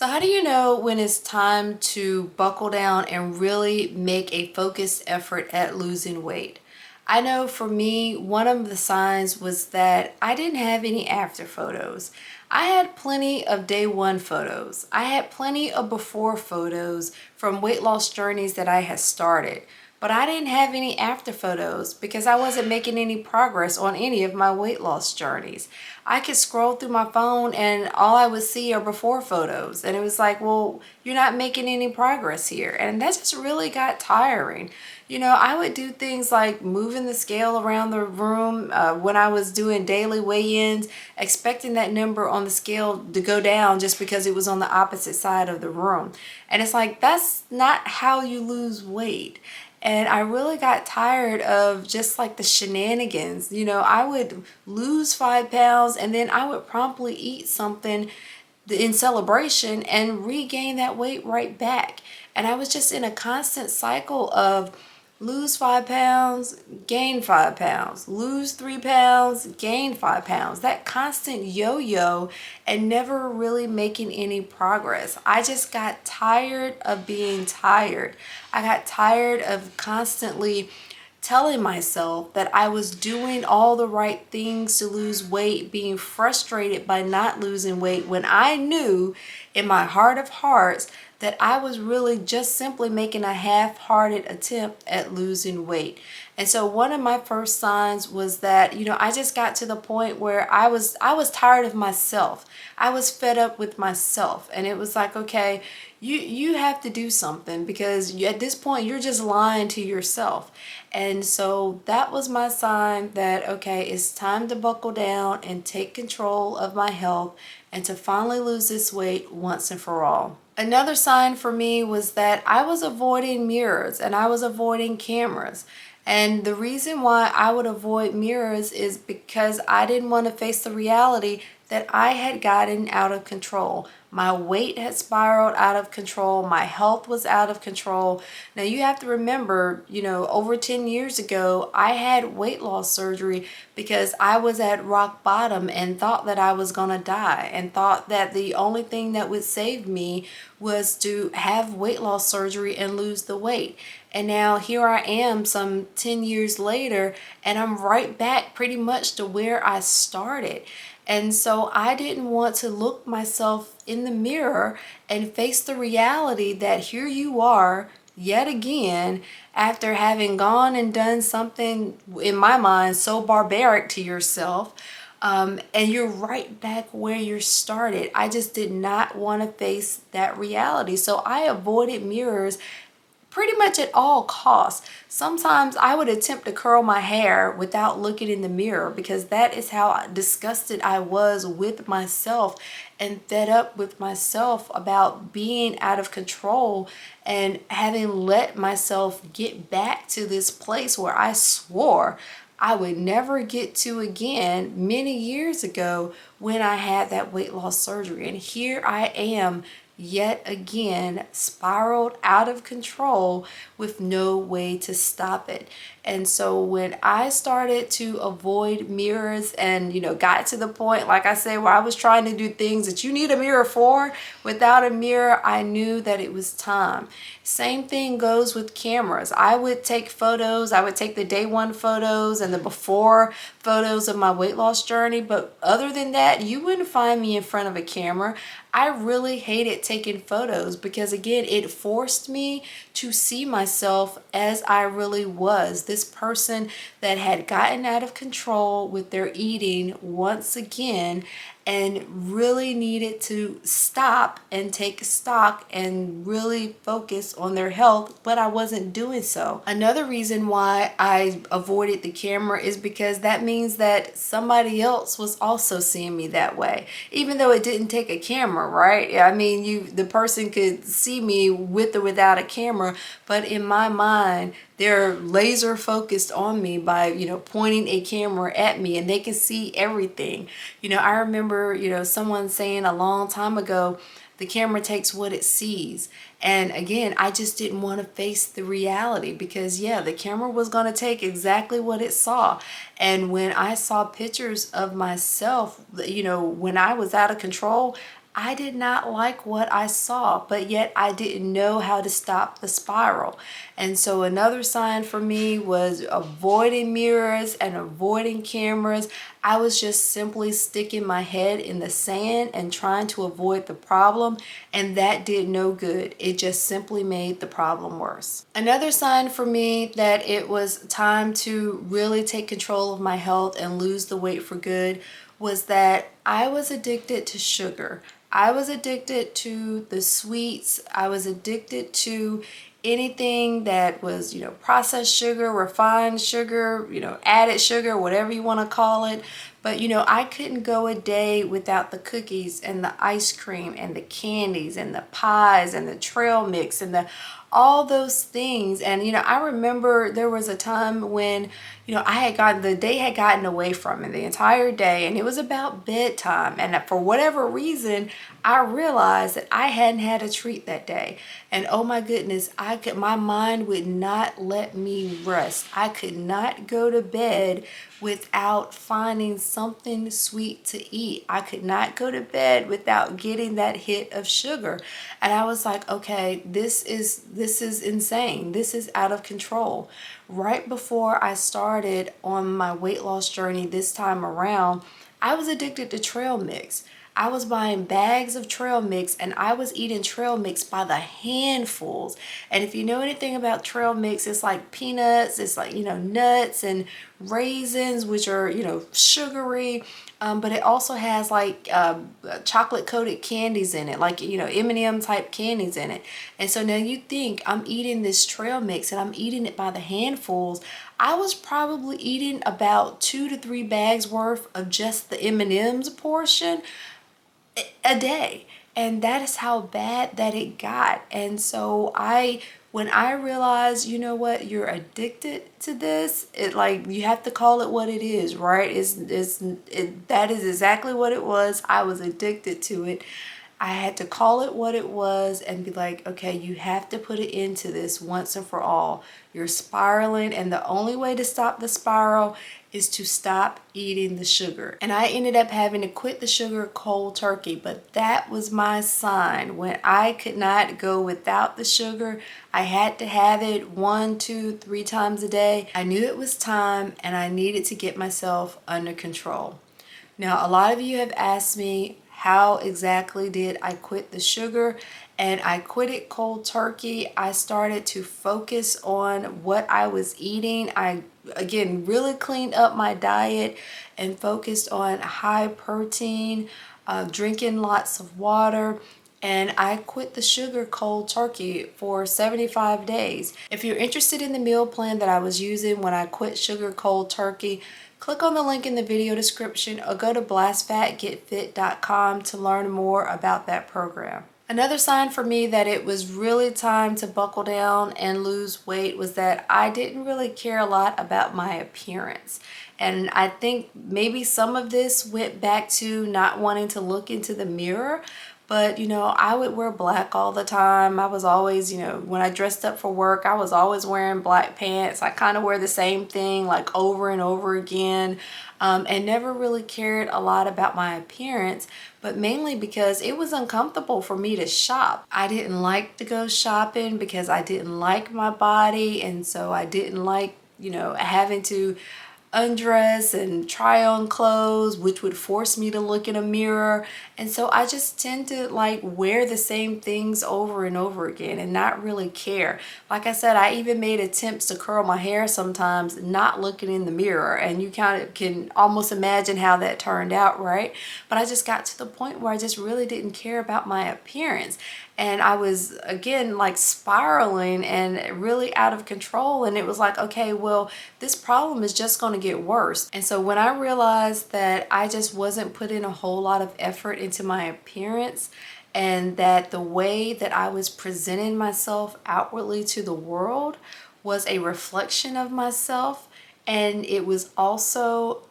So how do you know when it's time to buckle down and really make a focused effort at losing weight? I know for me, one of the signs was that I didn't have any after photos. I had plenty of day one photos. I had plenty of before photos from weight loss journeys that I had started. But I didn't have any after photos because I wasn't making any progress on any of my weight loss journeys. I could scroll through my phone and all I would see are before photos. And it was like, well, you're not making any progress here. And that just really got tiring. I would do things like moving the scale around the room when I was doing daily weigh-ins, expecting that number on the scale to go down just because it was on the opposite side of the room. And it's like, that's not how you lose weight. And I really got tired of just like the shenanigans. I would lose 5 pounds and then I would promptly eat something in celebration and regain that weight right back. And I was just in a constant cycle of lose 5 pounds, gain 5 pounds, lose 3 pounds, gain 5 pounds. That constant yo yo and never really making any progress. I just got tired of being tired. I got tired of constantly telling myself that I was doing all the right things to lose weight, being frustrated by not losing weight when I knew in my heart of hearts that I was really just simply making a half-hearted attempt at losing weight. And so one of my first signs was that, I just got to the point where I was tired of myself. I was fed up with myself. And it was like, okay, you have to do something because at this point you're just lying to yourself. And so that was my sign that, okay, it's time to buckle down and take control of my health and to finally lose this weight once and for all. Another sign for me was that I was avoiding mirrors and I was avoiding cameras. And the reason why I would avoid mirrors is because I didn't want to face the reality that I had gotten out of control. My weight had spiraled out of control. My health was out of control. Now you have to remember, over 10 years ago, I had weight loss surgery because I was at rock bottom and thought that I was going to die and thought that the only thing that would save me was to have weight loss surgery and lose the weight. And now here I am some 10 years later, and I'm right back pretty much to where I started. And so I didn't want to look myself in the mirror and face the reality that here you are yet again after having gone and done something, in my mind, so barbaric to yourself. And you're right back where you started. I just did not want to face that reality. So I avoided mirrors pretty much at all costs. Sometimes I would attempt to curl my hair without looking in the mirror because that is how disgusted I was with myself and fed up with myself about being out of control and having let myself get back to this place where I swore I would never get to again many years ago when I had that weight loss surgery. And here I am yet again spiraled out of control with no way to stop it. And so when I started to avoid mirrors and got to the point, like I said, where I was trying to do things that you need a mirror for, without a mirror, I knew that it was time. Same thing goes with cameras. I would take photos. I would take the day one photos and the before photos of my weight loss journey, but other than that, you wouldn't find me in front of a camera. I really hated taking photos because, again, it forced me to see myself as I really was. This person that had gotten out of control with their eating once again and really needed to stop and take stock and really focus on their health, but I wasn't doing so. Another reason why I avoided the camera is because that means that somebody else was also seeing me that way, even though it didn't take a camera, right? I mean, the person could see me with or without a camera, but in my mind, they're laser focused on me by, pointing a camera at me and they can see everything. I remember, someone saying a long time ago, the camera takes what it sees. And again, I just didn't want to face the reality because, yeah, the camera was going to take exactly what it saw. And when I saw pictures of myself, when I was out of control, I did not like what I saw, but yet I didn't know how to stop the spiral. And so another sign for me was avoiding mirrors and avoiding cameras. I was just simply sticking my head in the sand and trying to avoid the problem, and that did no good. It just simply made the problem worse. Another sign for me that it was time to really take control of my health and lose the weight for good was that I was addicted to sugar. I was addicted to the sweets. I was addicted to anything that was, processed sugar, refined sugar, added sugar, whatever you want to call it. But, I couldn't go a day without the cookies and the ice cream and the candies and the pies and the trail mix and all those things. And I remember there was a time when the day had gotten away from me the entire day, and it was about bedtime, and for whatever reason I realized that I hadn't had a treat that day. And oh my goodness, my mind would not let me rest. I could not go to bed without finding something sweet to eat. I could not go to bed without getting that hit of sugar. And I was like, okay, this is insane. This is out of control. Right before I started on my weight loss journey this time around, I was addicted to trail mix. I was buying bags of trail mix, and I was eating trail mix by the handfuls. And if you know anything about trail mix, it's like peanuts, it's like, nuts and raisins, which are, sugary. But it also has like chocolate coated candies in it, like, M&M type candies in it. And so now you think I'm eating this trail mix and I'm eating it by the handfuls. I was probably eating about 2 to 3 bags worth of just the M&Ms portion a day. And that is how bad that it got. And so when I realized, you know what, you're addicted to this, it like, you have to call it what it is, right? That is exactly what it was. I was addicted to it. I had to call it what it was and be like, okay, you have to put it into this once and for all. You're spiraling, and the only way to stop the spiral is to stop eating the sugar. And I ended up having to quit the sugar cold turkey, but that was my sign. When I could not go without the sugar, I had to have it 1, 2, 3 times a day. I knew it was time, and I needed to get myself under control. Now, a lot of you have asked me, how exactly did I quit the sugar? And I quit it cold turkey. I started to focus on what I was eating. I, again, really cleaned up my diet and focused on high protein, drinking lots of water. And I quit the sugar cold turkey for 75 days. If you're interested in the meal plan that I was using when I quit sugar cold turkey, click on the link in the video description or go to blastfatgetfit.com to learn more about that program. Another sign for me that it was really time to buckle down and lose weight was that I didn't really care a lot about my appearance. And I think maybe some of this went back to not wanting to look into the mirror. But, I would wear black all the time. I was always, when I dressed up for work, I was always wearing black pants. I kind of wear the same thing like over and over again, and never really cared a lot about my appearance, but mainly because it was uncomfortable for me to shop. I didn't like to go shopping because I didn't like my body, and so I didn't like, having to undress and try on clothes, which would force me to look in a mirror. And so I just tend to like wear the same things over and over again and not really care. Like I said, I even made attempts to curl my hair sometimes not looking in the mirror, and you kind of can almost imagine how that turned out, right? But I just got to the point where I just really didn't care about my appearance. And I was, again, like spiraling and really out of control. And it was like, okay, well, this problem is just going to get worse. And so when I realized that I just wasn't putting a whole lot of effort into my appearance, and that the way that I was presenting myself outwardly to the world was a reflection of myself, and it was also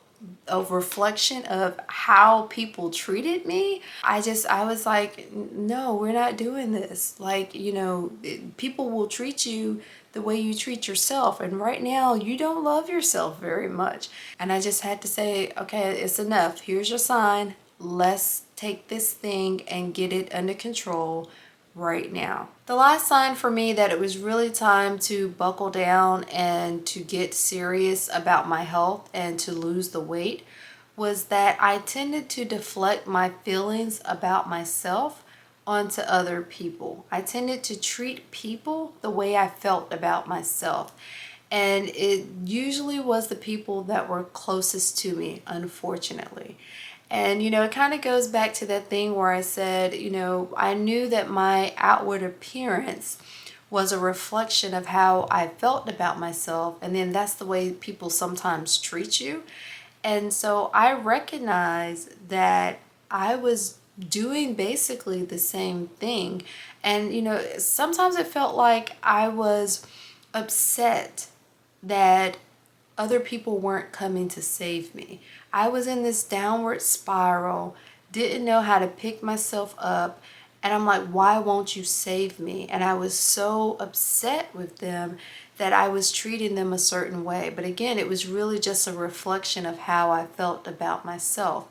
a reflection of how people treated me, I was like, no, we're not doing this. Like, people will treat you the way you treat yourself. And right now you don't love yourself very much. And I just had to say, okay, it's enough. Here's your sign. Let's take this thing and get it under control right now. The last sign for me that it was really time to buckle down and to get serious about my health and to lose the weight was that I tended to deflect my feelings about myself onto other people. I tended to treat people the way I felt about myself. And it usually was the people that were closest to me, unfortunately. And, it kind of goes back to that thing where I said, I knew that my outward appearance was a reflection of how I felt about myself. And then that's the way people sometimes treat you. And so I recognized that I was doing basically the same thing. And, sometimes it felt like I was upset that other people weren't coming to save me. I was in this downward spiral, didn't know how to pick myself up, and I'm like, why won't you save me? And I was so upset with them that I was treating them a certain way. But again, it was really just a reflection of how I felt about myself.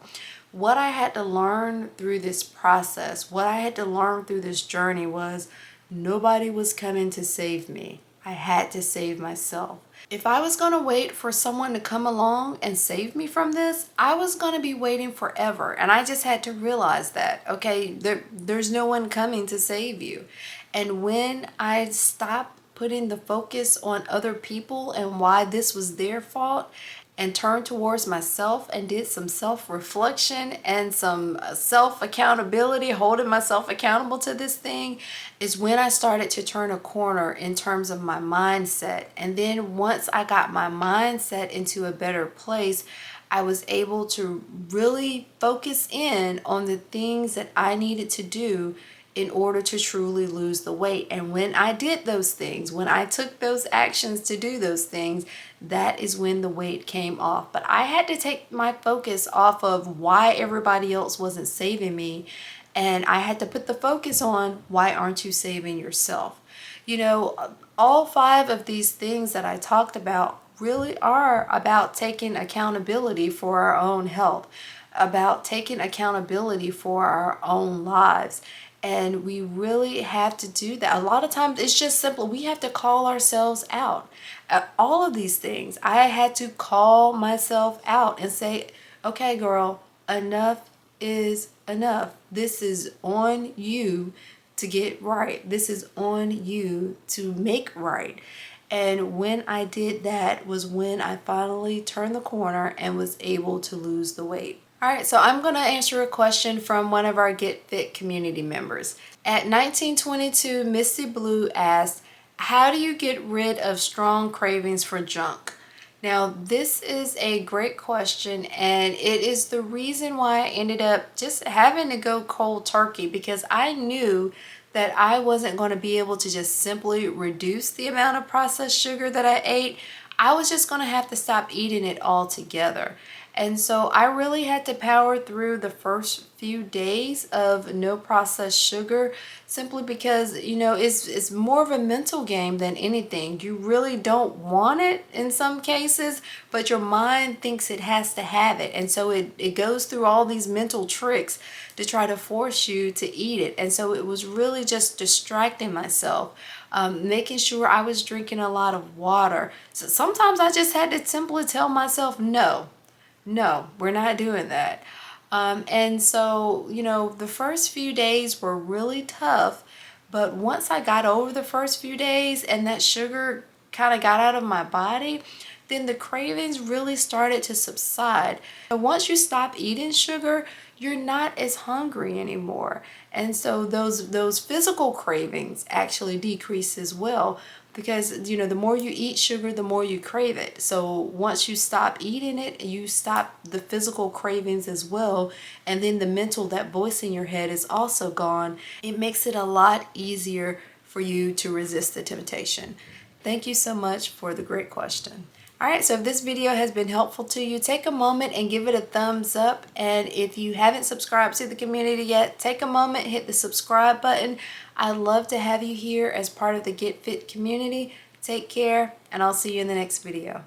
What I had to learn through this process, what I had to learn through this journey was nobody was coming to save me. I had to save myself. If I was going to wait for someone to come along and save me from this, I was going to be waiting forever. And I just had to realize that, okay, there's no one coming to save you. And when I stopped putting the focus on other people and why this was their fault, and turned towards myself and did some self-reflection and some self-accountability, holding myself accountable to this thing, is when I started to turn a corner in terms of my mindset. And then once I got my mindset into a better place, I was able to really focus in on the things that I needed to do in order to truly lose the weight. And when I did those things, when I took those actions to do those things, that is when the weight came off. But I had to take my focus off of why everybody else wasn't saving me, and I had to put the focus on why aren't you saving yourself. All 5 of these things that I talked about really are about taking accountability for our own health, about taking accountability for our own lives. And we really have to do that. A lot of times it's just simple. We have to call ourselves out. All of these things, I had to call myself out and say, okay, girl, enough is enough. This is on you to get right. This is on you to make right. And when I did that was when I finally turned the corner and was able to lose the weight. All right, so I'm going to answer a question from one of our Get Fit community members. At 1922, Misty Blue asked, how do you get rid of strong cravings for junk? Now, this is a great question, and it is the reason why I ended up just having to go cold turkey, because I knew that I wasn't going to be able to just simply reduce the amount of processed sugar that I ate. I was just going to have to stop eating it altogether. And so I really had to power through the first few days of no processed sugar, simply because, it's more of a mental game than anything. You really don't want it in some cases, but your mind thinks it has to have it. And so it goes through all these mental tricks to try to force you to eat it. And so it was really just distracting myself. Making sure I was drinking a lot of water. So sometimes I just had to simply tell myself, no, we're not doing that. And so, the first few days were really tough, but once I got over the first few days and that sugar kind of got out of my body, then the cravings really started to subside. And once you stop eating sugar, you're not as hungry anymore. And so those physical cravings actually decrease as well, because the more you eat sugar, the more you crave it. So once you stop eating it, you stop the physical cravings as well, and then the mental, that voice in your head, is also gone. It makes it a lot easier for you to resist the temptation. Thank you so much for the great question. All right, so if this video has been helpful to you, take a moment and give it a thumbs up. And if you haven't subscribed to the community yet, take a moment, hit the subscribe button. I'd love to have you here as part of the Get Fit community. Take care, and I'll see you in the next video.